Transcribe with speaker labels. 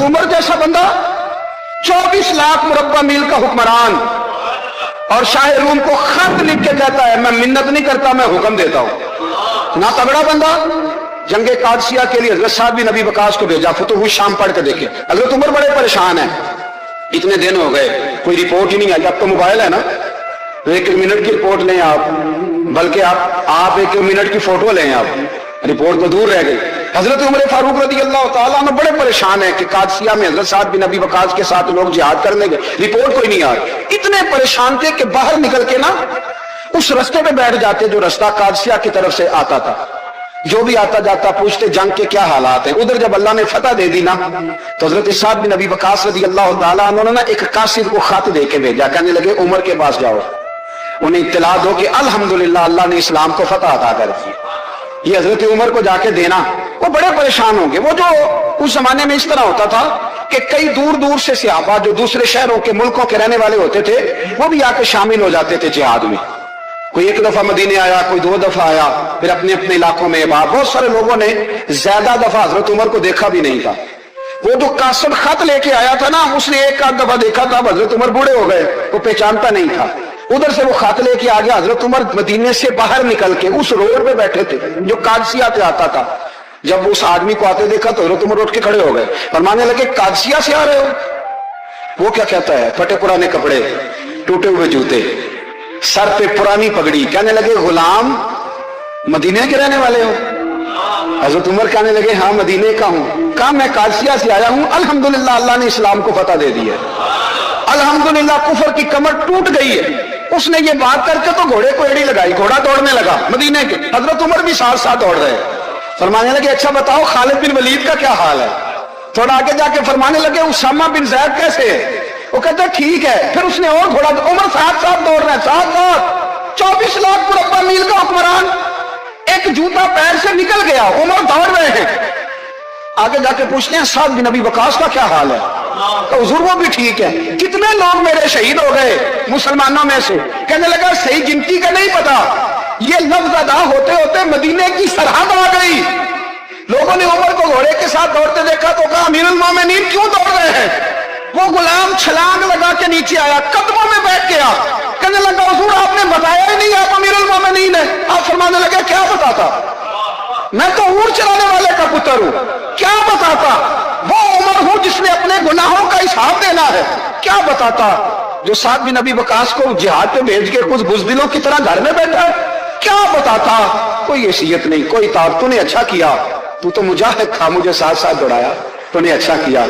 Speaker 1: हजरत उमर जैसा बंदा 24 लाख मुरब्बा मील का हुक्मरान और शाह रूम को खत लिख के कहता है मैं मिन्नत नहीं करता, मैं हुक्म देता हूं। ना तगड़ा बंदा। जंगे कादसिया के लिए हजरत साहब भी नबी वकास को भेजा, फतुह शाम पढ़ के देखे। हजरत उमर बड़े परेशान है, इतने दिन हो गए कोई रिपोर्ट ही नहीं आई। अब तो मोबाइल है ना, तो 1 मिनट की रिपोर्ट लें आप, बल्कि आप 1 मिनट की फोटो लें आप, रिपोर्ट तो दूर रह गई। हजरत उमर फारूक रज़ी अल्लाह तआला अन्हु बड़े परेशान है कि कादसिया में हजरत साहब बिन नबी वकास के साथ लोग जिहाद करने गए, रिपोर्ट कोई नहीं आ रही। इतने परेशान थे कि बाहर निकल के ना उस रास्ते पे बैठ जाते जो रास्ता कादसिया की तरफ से आता था। जो भी आता जाता पूछते जंग के क्या हालात हैं। उधर जब अल्लाह ने फतह दे दी ना, तो हजरत साहब बिन नबी वकास रज़ी अल्लाह तआला अन्हु ने एक कासिद को खत दे के भेजा, कहने लगे उमर के पास जाओ, उन्हें इत्तला दो कि अल्हम्दुलिल्लाह अल्लाह ने इस्लाम को फतह अता कर दी। ये हजरत उमर को जाके देना, वो बड़े परेशान होंगे। वो जो उस जमाने में इस तरह होता था कि कई दूर दूर से सहाबा जो दूसरे शहरों के मुल्कों के रहने वाले होते थे वो भी आके शामिल हो जाते थे जिहाद में। कोई 1 दफा मदीने आया, कोई 2 दफा आया, फिर अपने अपने इलाकों में। बहुत सारे लोगों ने ज्यादा दफा हजरत उमर को देखा भी नहीं था। वो जो कासिद खत लेके आया था ना, उसने 1 दफा देखा था, हजरत उमर बूढ़े हो गए, वो पहचानता नहीं था। उधर से वो खत लेके आ गया। हजरत उमर मदीने से बाहर निकल के उस रोड पे बैठे थे जो कादसिया पे आता था। जब उस आदमी को आते देखा तो हजरत उमर उठ के खड़े हो गए, फरमाने लगे कादसिया से आ रहे हो? वो क्या कहता है? फटे पुराने कपड़े, टूटे हुए जूते, सर पे पुरानी पगड़ी। कहने लगे गुलाम मदीने के रहने वाले हो? हजरत उमर कहने लगे हाँ मदीने का हूं। कहा मैं कादसिया से आया हूं, अल्हम्दुलिल्लाह अल्लाह ने इस्लाम को फतह दे दी है, अल्हम्दुलिल्लाह कुफर की कमर टूट गई है। उसने ये बात करके तो घोड़े को एड़ी लगाई, घोड़ा दौड़ने लगा मदीने के। हजरत उमर भी साथ साथ दौड़ रहे। फरमाने लगे अच्छा बताओ खालिद बिन वलीद का क्या हाल है? थोड़ा आगे जाके फरमाने लगे उसामा बिन ज़ैद कैसे है? वो कहते ठीक है। फिर उसने और घोड़ा, उमर साथ साथ दौड़ रहे हैं, साथ साथ 24 लाख मुरब्बा मील का हुक्मरान, एक जूता पैर से निकल गया, उमर दौड़ रहे हैं। आगे जाके पूछते हैं साद बिन नबी वकास का क्या हाल है? तो हुजूर वो भी ठीक है। कितने लोग मेरे शहीद हो गए मुसलमानों में से? कहने लगा सही गिनती का नहीं पता, ये लफ्ज अदा होते होते मदीने की सरहद आ गई। लोगों ने उमर को घोड़े के साथ दौड़ते देखा तो कहा अमीरुल मोमिनीन क्यों दौड़ रहे हैं? वो गुलाम छलांग लगा के नीचे आया, कदमों में बैठ गया, कहने लगा हुजूर आपने बताया ही नहीं आप अमीरुल मोमिनीन है। आप फरमाने लगे क्या बताता? मैं तो ऊंट चलाने वाले का पुत्र हूं, क्या बताता? वो उमर हूं जिसने अपने गुनाहों का हिसाब देना है, क्या बताता? जो साद बिन नबी वकास को जिहाद पे भेज के कुछ बुज़दिलों की तरह घर में बैठा है, क्या बताता? कोई हैसियत नहीं, कोई ताब। तूने अच्छा किया, तू तो मुजाहिद था, मुझे साथ साथ दौड़ाया, तूने अच्छा किया।